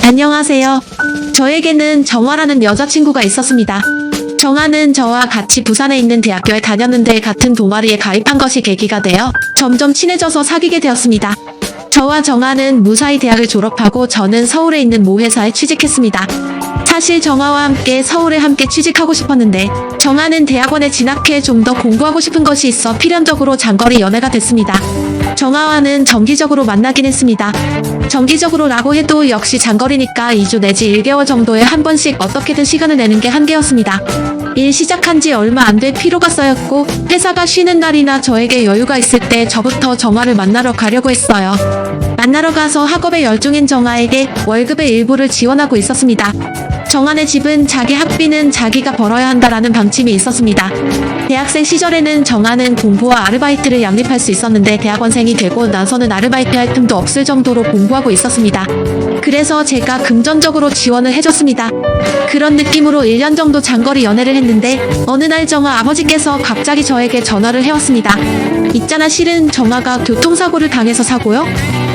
안녕하세요. 저에게는 정화라는 여자친구가 있었습니다. 정화는 저와 같이 부산에 있는 대학교에 다녔는데 같은 동아리에 가입한 것이 계기가 되어 점점 친해져서 사귀게 되었습니다. 저와 정화는 무사히 대학을 졸업하고 저는 서울에 있는 모 회사에 취직했습니다. 사실 정화와 함께 서울에 함께 취직하고 싶었는데 정화는 대학원에 진학해 좀 더 공부하고 싶은 것이 있어 필연적으로 장거리 연애가 됐습니다. 정화와는 정기적으로 만나긴 했습니다. 정기적으로라고 해도 역시 장거리니까 2주 내지 1개월 정도에 한 번씩 어떻게든 시간을 내는 게 한계였습니다. 일 시작한 지 얼마 안 돼 피로가 쌓였고 회사가 쉬는 날이나 저에게 여유가 있을 때 저부터 정화를 만나러 가려고 했어요. 만나러 가서 학업에 열중인 정화에게 월급의 일부를 지원하고 있었습니다. 정화네 집은 자기 학비는 자기가 벌어야 한다라는 방침이 있었습니다. 대학생 시절에는 정화는 공부와 아르바이트를 양립할 수 있었는데 대학원생이 되고 나서는 아르바이트 할 틈도 없을 정도로 공부하고 있었습니다. 그래서 제가 금전적으로 지원을 해줬습니다. 그런 느낌으로 1년 정도 장거리 연애를 했는데 어느 날 정화 아버지께서 갑자기 저에게 전화를 해왔습니다. 있잖아, 실은 정화가 교통사고를 당해서 사고요?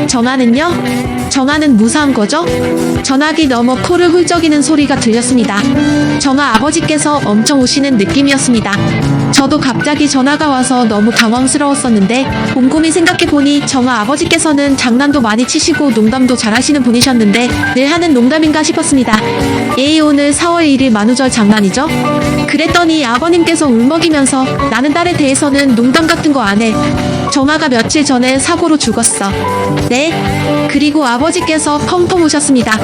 정화는요? 정화는 무사한 거죠? 전화기 너머 코를 훌쩍이는 소리가 들렸습니다. 정화 아버지께서 엄청 우시는 느낌이었습니다. 저도 갑자기 전화가 와서 너무 당황스러웠었는데 곰곰이 생각해보니 정화 아버지께서는 장난도 많이 치시고 농담도 잘하시는 분이셨는데 늘 하는 농담인가 싶었습니다. 에이, 오늘 4월 1일 만우절 장난이죠? 그랬더니 아버님께서 울먹이면서 나는 딸에 대해서는 농담 같은 거 안 해. 정화가 며칠 전에 사고로 죽었어. 네? 그리고 아버지께서 펑펑 우셨습니다.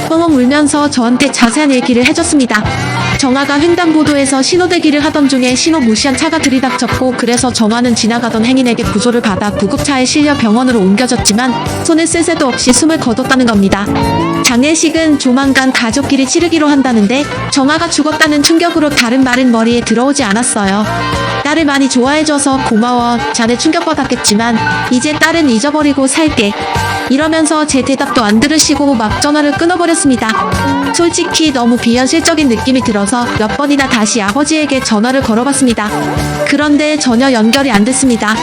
펑펑 울면서 저한테 자세한 얘기를 해줬습니다. 정화가 횡단보도에서 신호대기를 하던 중에 신호 무시한 차가 들이닥쳤고 그래서 정화는 지나가던 행인에게 구조를 받아 구급차에 실려 병원으로 옮겨졌지만 손을 쓸 새도 없이 숨을 거뒀다는 겁니다. 장례식은 조만간 가족끼리 치르기로 한다는데 정화가 죽었다는 충격으로 다른 말은 머리에 들어오지 않았어요. 딸을 많이 좋아해줘서 고마워. 자네 충격받았겠지만 이제 딸은 잊어버리고 살게. 이러면서 제 대답도 안 들으시고 막 전화를 끊어버렸습니다. 솔직히 너무 비현실적인 느낌이 들어서 몇 번이나 다시 아버지에게 전화를 걸어봤습니다. 그런데 전혀 연결이 안 됐습니다.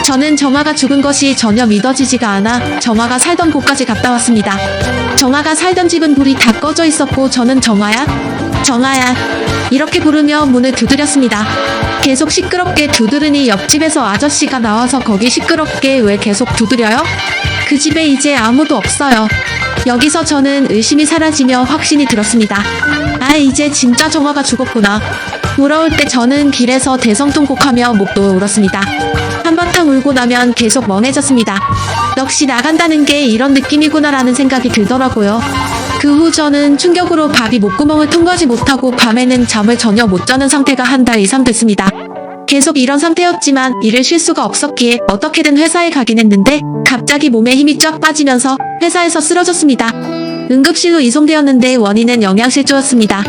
저는 정화가 죽은 것이 전혀 믿어지지가 않아 정화가 살던 곳까지 갔다 왔습니다. 정화가 살던 집은 불이 다 꺼져 있었고 저는 정화야? 정화야 이렇게 부르며 문을 두드렸습니다. 계속 시끄럽게 두드리니 옆집에서 아저씨가 나와서 거기 시끄럽게 왜 계속 두드려요? 그 집에 이제 아무도 없어요. 여기서 저는 의심이 사라지며 확신이 들었습니다. 아, 이제 진짜 정화가 죽었구나. 돌아올 때 저는 길에서 대성통곡하며 목도 울었습니다. 한바탕 울고 나면 계속 멍해졌습니다. 역시 나간다는 게 이런 느낌이구나라는 생각이 들더라고요. 그 후 저는 충격으로 밥이 목구멍을 통과하지 못하고 밤에는 잠을 전혀 못 자는 상태가 한 달 이상 됐습니다. 계속 이런 상태였지만 일을 쉴 수가 없었기에 어떻게든 회사에 가긴 했는데 갑자기 몸에 힘이 쫙 빠지면서 회사에서 쓰러졌습니다. 응급실로 이송되었는데 원인은 영양실조였습니다.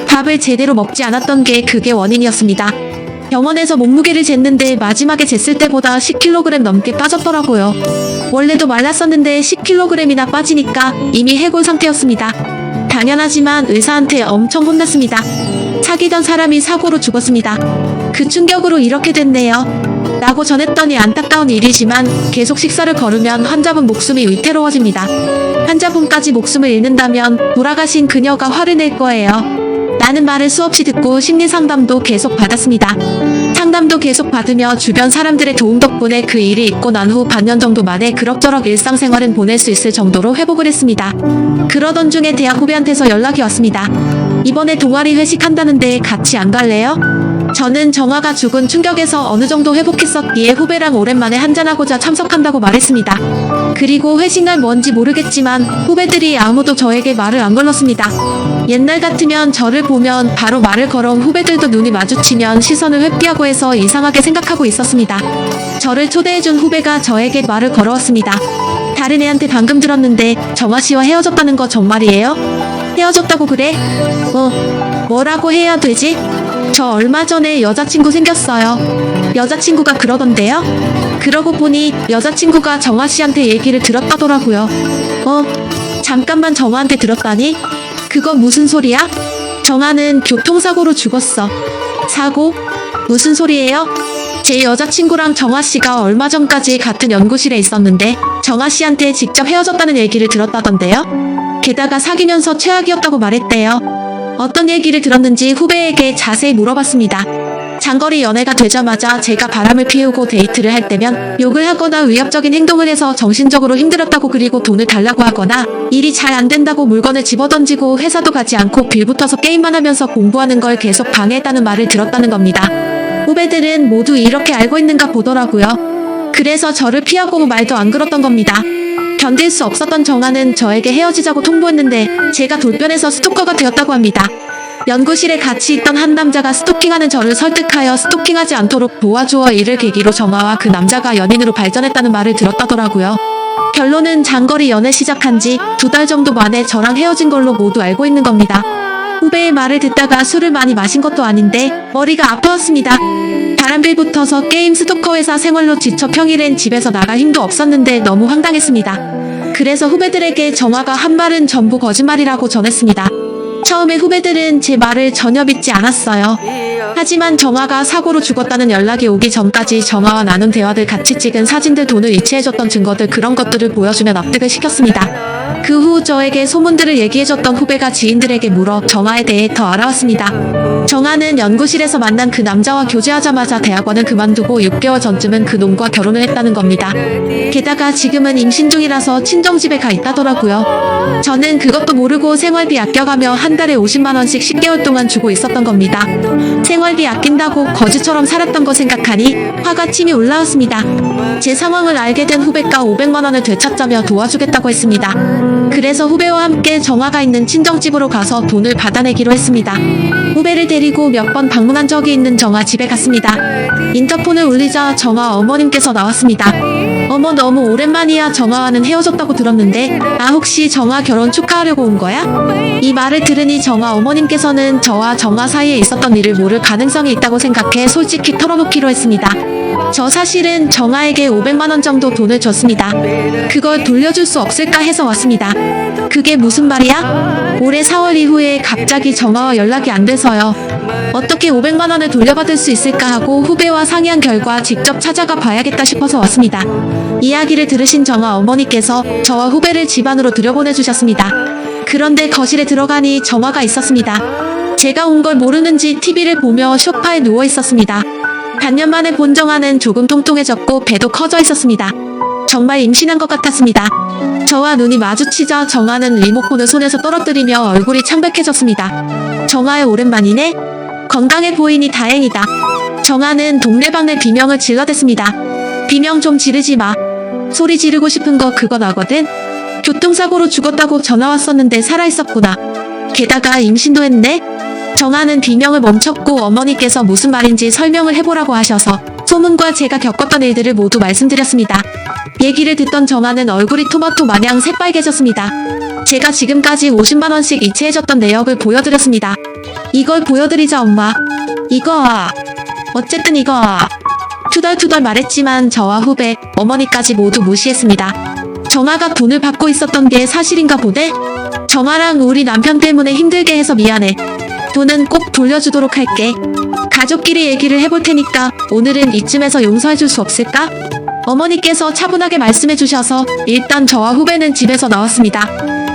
밥을 제대로 먹지 않았던 게 그게 원인이었습니다. 병원에서 몸무게를 쟀는데 마지막에 쟀을 때보다 10kg 넘게 빠졌더라고요. 원래도 말랐었는데 10kg이나 빠지니까 이미 해골 상태였습니다. 당연하지만 의사한테 엄청 혼났습니다. 사귀던 사람이 사고로 죽었습니다. 그 충격으로 이렇게 됐네요. 라고 전했더니 안타까운 일이지만 계속 식사를 거르면 환자분 목숨이 위태로워집니다. 환자분까지 목숨을 잃는다면 돌아가신 그녀가 화를 낼 거예요. 라는 말을 수없이 듣고 심리상담도 계속 받았습니다. 상담도 계속 받으며 주변 사람들의 도움 덕분에 그 일이 있고 난 후 반년 정도 만에 그럭저럭 일상생활은 보낼 수 있을 정도로 회복을 했습니다. 그러던 중에 대학 후배한테서 연락이 왔습니다. 이번에 동아리 회식한다는데 같이 안 갈래요? 저는 정화가 죽은 충격에서 어느 정도 회복했었기에 후배랑 오랜만에 한잔하고자 참석한다고 말했습니다. 그리고 회식날 뭔지 모르겠지만 후배들이 아무도 저에게 말을 안 걸었습니다. 옛날 같으면 저를 보면 바로 말을 걸어온 후배들도 눈이 마주치면 시선을 회피하고 해서 이상하게 생각하고 있었습니다. 저를 초대해준 후배가 저에게 말을 걸어왔습니다. 다른 애한테 방금 들었는데 정화씨와 헤어졌다는 거 정말이에요? 헤어졌다고 그래? 뭐라고 해야 되지? 저 얼마 전에 여자친구 생겼어요. 여자친구가 그러던데요? 그러고 보니 여자친구가 정화씨한테 얘기를 들었다더라고요. 잠깐만, 정화한테 들었다니? 그거 무슨 소리야? 정화는 교통사고로 죽었어. 사고? 무슨 소리예요? 제 여자친구랑 정아씨가 얼마 전까지 같은 연구실에 있었는데 정아씨한테 직접 헤어졌다는 얘기를 들었다던데요. 게다가 사귀면서 최악이었다고 말했대요. 어떤 얘기를 들었는지 후배에게 자세히 물어봤습니다. 장거리 연애가 되자마자 제가 바람을 피우고 데이트를 할 때면 욕을 하거나 위협적인 행동을 해서 정신적으로 힘들었다고, 그리고 돈을 달라고 하거나 일이 잘 안 된다고 물건을 집어던지고 회사도 가지 않고 빌붙어서 게임만 하면서 공부하는 걸 계속 방해했다는 말을 들었다는 겁니다. 후배들은 모두 이렇게 알고 있는가 보더라고요. 그래서 저를 피하고 말도 안 걸었던 겁니다. 견딜 수 없었던 정아는 저에게 헤어지자고 통보했는데 제가 돌변해서 스토커가 되었다고 합니다. 연구실에 같이 있던 한 남자가 스토킹하는 저를 설득하여 스토킹하지 않도록 도와주어 이를 계기로 정아와 그 남자가 연인으로 발전했다는 말을 들었다더라고요. 결론은 장거리 연애 시작한 지 2달 정도 만에 저랑 헤어진 걸로 모두 알고 있는 겁니다. 후배의 말을 듣다가 술을 많이 마신 것도 아닌데 머리가 아파왔습니다. 바람빌 붙어서 게임 스토커 회사 생활로 지쳐 평일엔 집에서 나갈 힘도 없었는데 너무 황당했습니다. 그래서 후배들에게 정아가 한 말은 전부 거짓말이라고 전했습니다. 처음에 후배들은 제 말을 전혀 믿지 않았어요. 하지만 정아가 사고로 죽었다는 연락이 오기 전까지 정아와 나눈 대화들, 같이 찍은 사진들, 돈을 이체해줬던 증거들, 그런 것들을 보여주며 납득을 시켰습니다. 그 후 저에게 소문들을 얘기해줬던 후배가 지인들에게 물어 정아에 대해 더 알아왔습니다. 정아는 연구실에서 만난 그 남자와 교제하자마자 대학원을 그만두고 6개월 전쯤은 그 놈과 결혼을 했다는 겁니다. 게다가 지금은 임신 중이라서 친정집에 가 있다더라고요. 저는 그것도 모르고 생활비 아껴가며 한 달에 50만 원씩 10개월 동안 주고 있었던 겁니다. 생활비 아낀다고 거지처럼 살았던 거 생각하니 화가 침이 올라왔습니다. 제 상황을 알게 된 후배가 500만 원을 되찾자며 도와주겠다고 했습니다. 그래서 후배와 함께 정아가 있는 친정집으로 가서 돈을 받아내기로 했습니다. 후배를 데리고 몇 번 방문한 적이 있는 정아 집에 갔습니다. 인터폰을 울리자 정아 어머님께서 나왔습니다. 어머, 너무 오랜만이야. 정아와는 헤어졌다고 들었는데 혹시 정아 결혼 축하하려고 온 거야? 이 말을 들으니 정아 어머님께서는 저와 정아 사이에 있었던 일을 모를 가능성이 있다고 생각해 솔직히 털어놓기로 했습니다. 저 사실은 정아에게 500만 원 정도 돈을 줬습니다. 그걸 돌려줄 수 없을까 해서 왔습니다. 그게 무슨 말이야? 올해 4월 이후에 갑자기 정아와 연락이 안 돼서요. 어떻게 500만 원을 돌려받을 수 있을까 하고 후배와 상의한 결과 직접 찾아가 봐야겠다 싶어서 왔습니다. 이야기를 들으신 정아 어머니께서 저와 후배를 집 안으로 들여보내주셨습니다. 그런데 거실에 들어가니 정아가 있었습니다. 제가 온 걸 모르는지 TV를 보며 소파에 누워 있었습니다. 반년 만에 본 정아는 조금 통통해졌고 배도 커져 있었습니다. 정말 임신한 것 같았습니다. 저와 눈이 마주치자 정아는 리모컨을 손에서 떨어뜨리며 얼굴이 창백해졌습니다. 정아의 오랜만이네? 건강해 보이니 다행이다. 정아는 동네방네 비명을 질러댔습니다. 비명 좀 지르지 마. 소리 지르고 싶은 거 그거 나거든? 교통사고로 죽었다고 전화 왔었는데 살아있었구나. 게다가 임신도 했네? 정아는 비명을 멈췄고 어머니께서 무슨 말인지 설명을 해보라고 하셔서 소문과 제가 겪었던 일들을 모두 말씀드렸습니다. 얘기를 듣던 정아는 얼굴이 토마토 마냥 새빨개졌습니다. 제가 지금까지 50만 원씩 이체해줬던 내역을 보여드렸습니다. 이걸 보여드리자 엄마. 이거 어쨌든 이거 투덜투덜 말했지만 저와 후배, 어머니까지 모두 무시했습니다. 정아가 돈을 받고 있었던 게 사실인가 보네? 정아랑 우리 남편 때문에 힘들게 해서 미안해. 돈은 꼭 돌려주도록 할게. 가족끼리 얘기를 해볼 테니까 오늘은 이쯤에서 용서해줄 수 없을까? 어머니께서 차분하게 말씀해 주셔서 일단 저와 후배는 집에서 나왔습니다.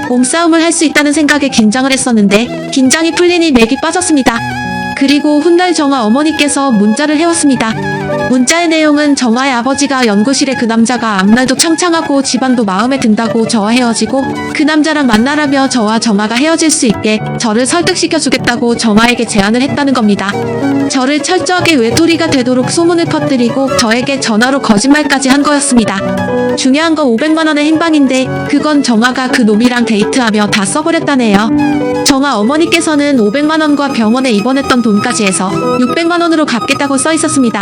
몸싸움을 할 수 있다는 생각에 긴장을 했었는데 긴장이 풀리니 맥이 빠졌습니다. 그리고 훗날 정아 어머니께서 문자를 해왔습니다. 문자의 내용은 정아의 아버지가 연구실에 그 남자가 앞날도 창창하고 집안도 마음에 든다고 저와 헤어지고 그 남자랑 만나라며 저와 정아가 헤어질 수 있게 저를 설득시켜주겠다고 정아에게 제안을 했다는 겁니다. 저를 철저하게 외톨이가 되도록 소문을 퍼뜨리고 저에게 전화로 거짓말까지 한 거였습니다. 중요한 건 500만 원의 행방인데 그건 정아가 그 놈이랑 데이트하며 다 써버렸다네요. 정아 어머니께서는 500만 원과 병원에 입원했던 돈까지 해서 600만 원으로 갚겠다고 써 있었습니다.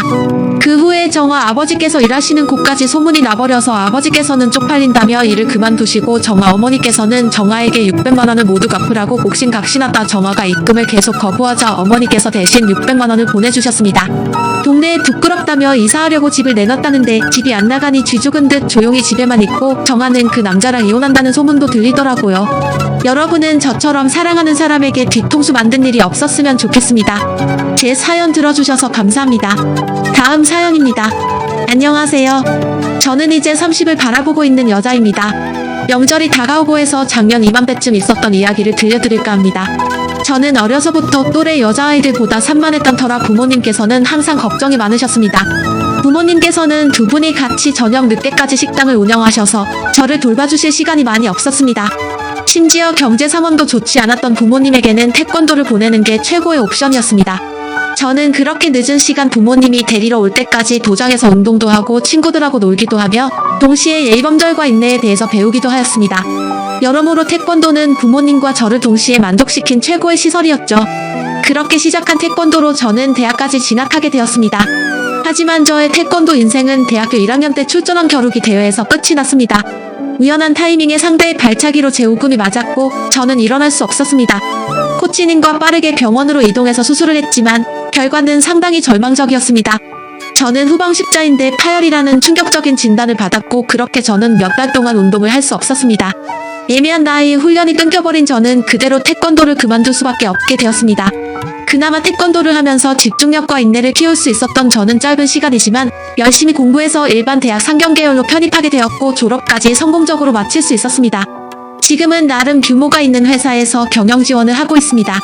그 후에 정아 아버지께서 일하시는 곳까지 소문이 나버려서 아버지께서는 쪽팔린다며 일을 그만두시고 정아 어머니께서는 정아에게 600만 원을 모두 갚으라고 곡신각신하다 정아가 입금을 계속 거부하자 어머니께서 대신 600만 원을 보내주셨습니다. 동네에 부끄럽다며 이사하려고 집을 내놨다는데 집이 안 나가니 쥐 죽은 듯 조용히 집에만 있고 정아는 그 남자랑 이혼한다는 소문도 들리더라고요. 여러분은 저처럼 사랑하는 사람에게 뒤통수 만든 일이 없었으면 좋겠습니다. 제 사연 들어주셔서 감사합니다. 다음 사연입니다. 안녕하세요. 저는 이제 30을 바라보고 있는 여자입니다. 명절이 다가오고 해서 작년 이맘때쯤 있었던 이야기를 들려드릴까 합니다. 저는 어려서부터 또래 여자아이들보다 산만했던 터라 부모님께서는 항상 걱정이 많으셨습니다. 부모님께서는 두 분이 같이 저녁 늦게까지 식당을 운영하셔서 저를 돌봐주실 시간이 많이 없었습니다. 심지어 경제 상황도 좋지 않았던 부모님에게는 태권도를 보내는 게 최고의 옵션이었습니다. 저는 그렇게 늦은 시간 부모님이 데리러 올 때까지 도장에서 운동도 하고 친구들하고 놀기도 하며 동시에 예의범절과 인내에 대해서 배우기도 하였습니다. 여러모로 태권도는 부모님과 저를 동시에 만족시킨 최고의 시설이었죠. 그렇게 시작한 태권도로 저는 대학까지 진학하게 되었습니다. 하지만 저의 태권도 인생은 대학교 1학년 때 출전한 겨루기 대회에서 끝이 났습니다. 우연한 타이밍에 상대의 발차기로 제 오금이 맞았고 저는 일어날 수 없었습니다. 코치님과 빠르게 병원으로 이동해서 수술을 했지만 결과는 상당히 절망적이었습니다. 저는 후방십자인대 파열이라는 충격적인 진단을 받았고 그렇게 저는 몇 달 동안 운동을 할 수 없었습니다. 예매한 나이에 훈련이 끊겨버린 저는 그대로 태권도를 그만둘 수밖에 없게 되었습니다. 그나마 태권도를 하면서 집중력과 인내를 키울 수 있었던 저는 짧은 시간이지만 열심히 공부해서 일반 대학 상경계열로 편입하게 되었고 졸업까지 성공적으로 마칠 수 있었습니다. 지금은 나름 규모가 있는 회사에서 경영 지원을 하고 있습니다.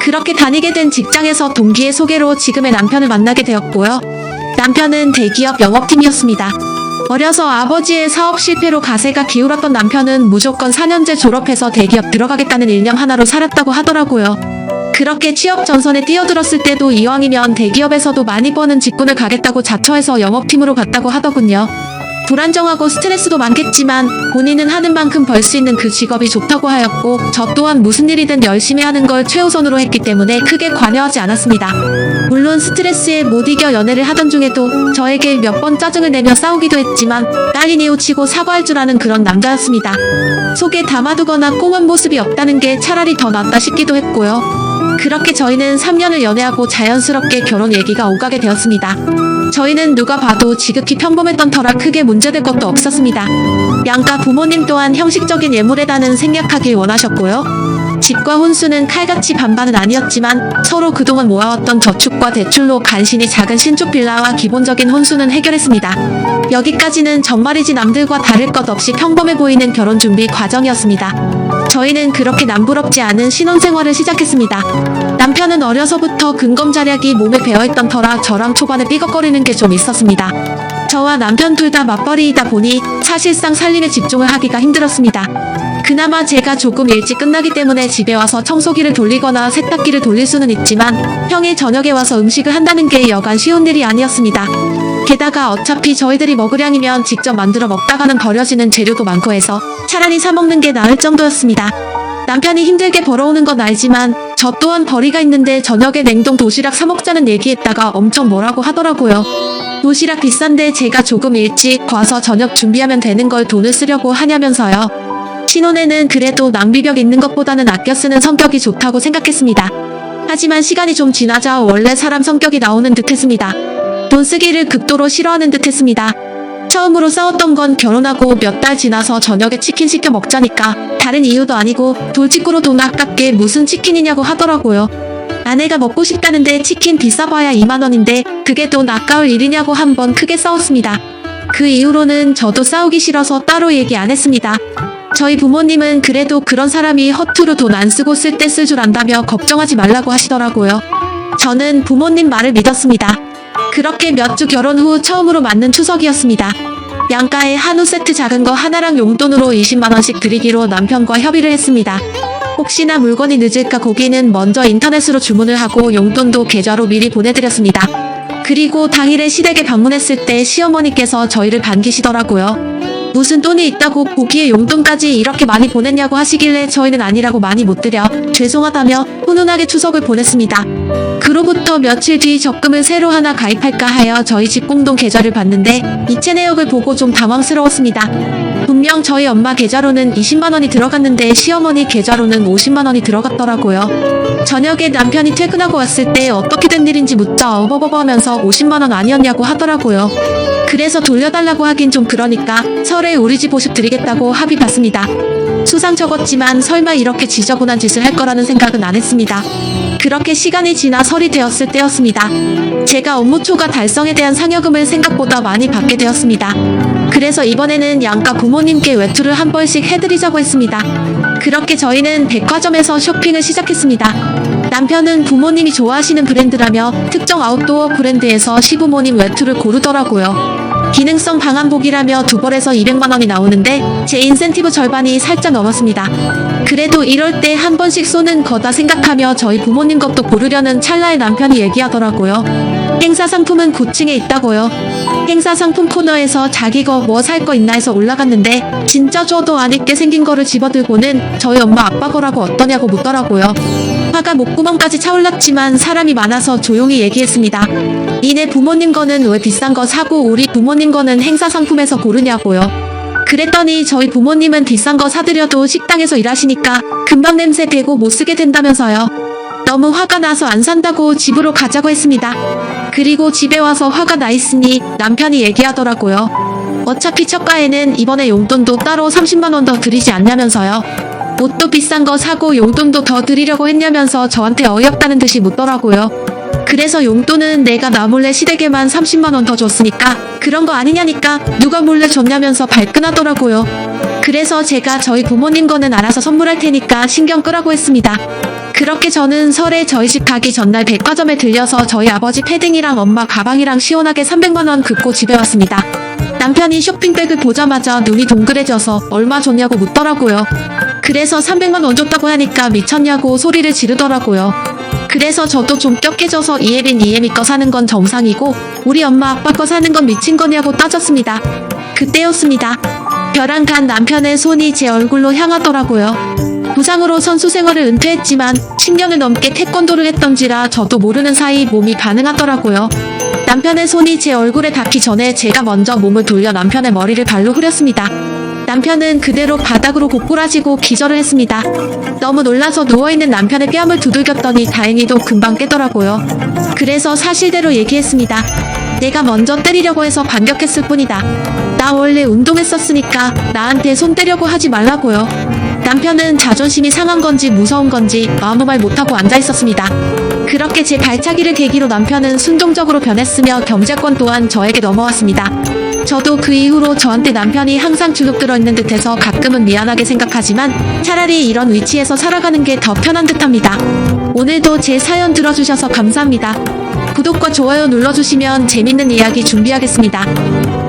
그렇게 다니게 된 직장에서 동기의 소개로 지금의 남편을 만나게 되었고요. 남편은 대기업 영업팀이었습니다. 어려서 아버지의 사업 실패로 가세가 기울었던 남편은 무조건 4년제 졸업해서 대기업 들어가겠다는 일념 하나로 살았다고 하더라고요. 그렇게 취업 전선에 뛰어들었을 때도 이왕이면 대기업에서도 많이 버는 직군을 가겠다고 자처해서 영업팀으로 갔다고 하더군요. 불안정하고 스트레스도 많겠지만 본인은 하는 만큼 벌 수 있는 그 직업이 좋다고 하였고 저 또한 무슨 일이든 열심히 하는 걸 최우선으로 했기 때문에 크게 관여하지 않았습니다. 물론 스트레스에 못 이겨 연애를 하던 중에도 저에게 몇 번 짜증을 내며 싸우기도 했지만 딸이 뉘우치고 사과할 줄 아는 그런 남자였습니다. 속에 담아두거나 꽁한 모습이 없다는 게 차라리 더 낫다 싶기도 했고요. 그렇게 저희는 3년을 연애하고 자연스럽게 결혼 얘기가 오가게 되었습니다. 저희는 누가 봐도 지극히 평범했던 터라 크게 문제될 것도 없었습니다. 양가 부모님 또한 형식적인 예물에다는 생략하길 원하셨고요. 집과 혼수는 칼같이 반반은 아니었지만 서로 그동안 모아왔던 저축과 대출로 간신히 작은 신축 빌라와 기본적인 혼수는 해결했습니다. 여기까지는 정말이지 남들과 다를 것 없이 평범해 보이는 결혼 준비 과정이었습니다. 저희는 그렇게 남부럽지 않은 신혼생활을 시작했습니다. 남편은 어려서부터 근검자략이 몸에 배어있던 터라 저랑 초반에 삐걱거리는 게 좀 있었습니다. 저와 남편 둘 다 맞벌이이다 보니 사실상 살림에 집중을 하기가 힘들었습니다. 그나마 제가 조금 일찍 끝나기 때문에 집에 와서 청소기를 돌리거나 세탁기를 돌릴 수는 있지만 평일 저녁에 와서 음식을 한다는 게 여간 쉬운 일이 아니었습니다. 게다가 어차피 저희들이 먹으량이면 직접 만들어 먹다가는 버려지는 재료도 많고 해서 차라리 사 먹는 게 나을 정도였습니다. 남편이 힘들게 벌어오는 건 알지만 저 또한 벌이가 있는데 저녁에 냉동 도시락 사 먹자는 얘기했다가 엄청 뭐라고 하더라고요. 도시락 비싼데 제가 조금 일찍 와서 저녁 준비하면 되는 걸 돈을 쓰려고 하냐면서요. 신혼에는 그래도 낭비벽 있는 것보다는 아껴 쓰는 성격이 좋다고 생각했습니다. 하지만 시간이 좀 지나자 원래 사람 성격이 나오는 듯 했습니다. 돈 쓰기를 극도로 싫어하는 듯 했습니다. 처음으로 싸웠던 건 결혼하고 몇 달 지나서 저녁에 치킨 시켜 먹자니까 다른 이유도 아니고 돌직구로 돈 아깝게 무슨 치킨이냐고 하더라고요. 아내가 먹고 싶다는데 치킨 비싸봐야 2만원인데 그게 돈 아까울 일이냐고 한번 크게 싸웠습니다. 그 이후로는 저도 싸우기 싫어서 따로 얘기 안 했습니다. 저희 부모님은 그래도 그런 사람이 허투루 돈 안 쓰고 쓸 때 쓸 줄 안다며 걱정하지 말라고 하시더라고요. 저는 부모님 말을 믿었습니다. 그렇게 몇 주 결혼 후 처음으로 맞는 추석이었습니다. 양가에 한우 세트 작은 거 하나랑 용돈으로 20만원씩 드리기로 남편과 협의를 했습니다. 혹시나 물건이 늦을까 고기는 먼저 인터넷으로 주문을 하고 용돈도 계좌로 미리 보내드렸습니다. 그리고 당일에 시댁에 방문했을 때 시어머니께서 저희를 반기시더라고요. 무슨 돈이 있다고 고기에 용돈까지 이렇게 많이 보냈냐고 하시길래 저희는 아니라고 많이 못 드려 죄송하다며 훈훈하게 추석을 보냈습니다. 그로부터 며칠 뒤 적금을 새로 하나 가입할까 하여 저희 집 공동 계좌를 봤는데 이체 내역을 보고 좀 당황스러웠습니다. 분명 저희 엄마 계좌로는 20만 원이 들어갔는데 시어머니 계좌로는 50만 원이 들어갔더라고요. 저녁에 남편이 퇴근하고 왔을 때 어떻게 된 일인지 묻자 어버버버 하면서 50만 원 아니었냐고 하더라고요. 그래서 돌려달라고 하긴 좀 그러니까 설에 우리 집 50 드리겠다고 합의 봤습니다. 수상 적었지만 설마 이렇게 지저분한 짓을 할 거라는 생각은 안 했습니다. 그렇게 시간이 지나 설이 되었을 때였습니다. 제가 업무 초과 달성에 대한 상여금을 생각보다 많이 받게 되었습니다. 그래서 이번에는 양가 부모님께 외투를 한 벌씩 해드리자고 했습니다. 그렇게 저희는 백화점에서 쇼핑을 시작했습니다. 남편은 부모님이 좋아하시는 브랜드라며 특정 아웃도어 브랜드에서 시부모님 외투를 고르더라고요. 기능성 방한복이라며 두 벌에서 200만 원이 나오는데 제 인센티브 절반이 살짝 넘었습니다. 그래도 이럴 때 한 번씩 쏘는 거다 생각하며 저희 부모님 것도 고르려는 찰나에 남편이 얘기하더라고요. 행사 상품은 고층에 있다고요. 행사 상품 코너에서 자기 거 뭐 살 거 있나 해서 올라갔는데 진짜 줘도 안 입게 생긴 거를 집어들고는 저희 엄마 아빠 거라고 어떠냐고 묻더라고요. 화가 목구멍까지 차올랐지만 사람이 많아서 조용히 얘기했습니다. 니네 부모님 거는 왜 비싼 거 사고 우리 부모님 거는 행사 상품에서 고르냐고요. 그랬더니 저희 부모님은 비싼 거 사드려도 식당에서 일하시니까 금방 냄새 배고 못 쓰게 된다면서요. 너무 화가 나서 안 산다고 집으로 가자고 했습니다. 그리고 집에 와서 화가 나 있으니 남편이 얘기하더라고요. 어차피 첫가에는 이번에 용돈도 따로 30만 원 더 드리지 않냐면서요. 옷도 비싼 거 사고 용돈도 더 드리려고 했냐면서 저한테 어이없다는 듯이 묻더라고요. 그래서 용돈은 내가 나 몰래 시댁에만 30만 원 더 줬으니까 그런 거 아니냐니까 누가 몰래 줬냐면서 발끈하더라고요. 그래서 제가 저희 부모님 거는 알아서 선물할 테니까 신경 끄라고 했습니다. 그렇게 저는 설에 저희 집 가기 전날 백화점에 들려서 저희 아버지 패딩이랑 엄마 가방이랑 시원하게 300만 원 긁고 집에 왔습니다. 남편이 쇼핑백을 보자마자 눈이 동그래져서 얼마 줬냐고 묻더라고요. 그래서 300만 원 줬다고 하니까 미쳤냐고 소리를 지르더라고요. 그래서 저도 좀 격해져서 이혜린 이혜미 거 사는 건 정상이고 우리 엄마 아빠 거 사는 건 미친 거냐고 따졌습니다. 그때였습니다. 벼랑 간 남편의 손이 제 얼굴로 향하더라고요. 부상으로 선수 생활을 은퇴했지만 10년을 넘게 태권도를 했던지라 저도 모르는 사이 몸이 반응하더라고요. 남편의 손이 제 얼굴에 닿기 전에 제가 먼저 몸을 돌려 남편의 머리를 발로 후렸습니다. 남편은 그대로 바닥으로 고꾸라지고 기절을 했습니다. 너무 놀라서 누워있는 남편의 뺨을 두들겼더니 다행히도 금방 깨더라고요. 그래서 사실대로 얘기했습니다. 내가 먼저 때리려고 해서 반격했을 뿐이다. 나 원래 운동했었으니까 나한테 손 떼려고 하지 말라고요. 남편은 자존심이 상한 건지 무서운 건지 아무 말 못하고 앉아있었습니다. 그렇게 제 발차기를 계기로 남편은 순종적으로 변했으며 경제권 또한 저에게 넘어왔습니다. 저도 그 이후로 저한테 남편이 항상 주눅 들어있는 듯해서 가끔은 미안하게 생각하지만 차라리 이런 위치에서 살아가는 게 더 편한 듯합니다. 오늘도 제 사연 들어주셔서 감사합니다. 구독과 좋아요 눌러주시면 재밌는 이야기 준비하겠습니다.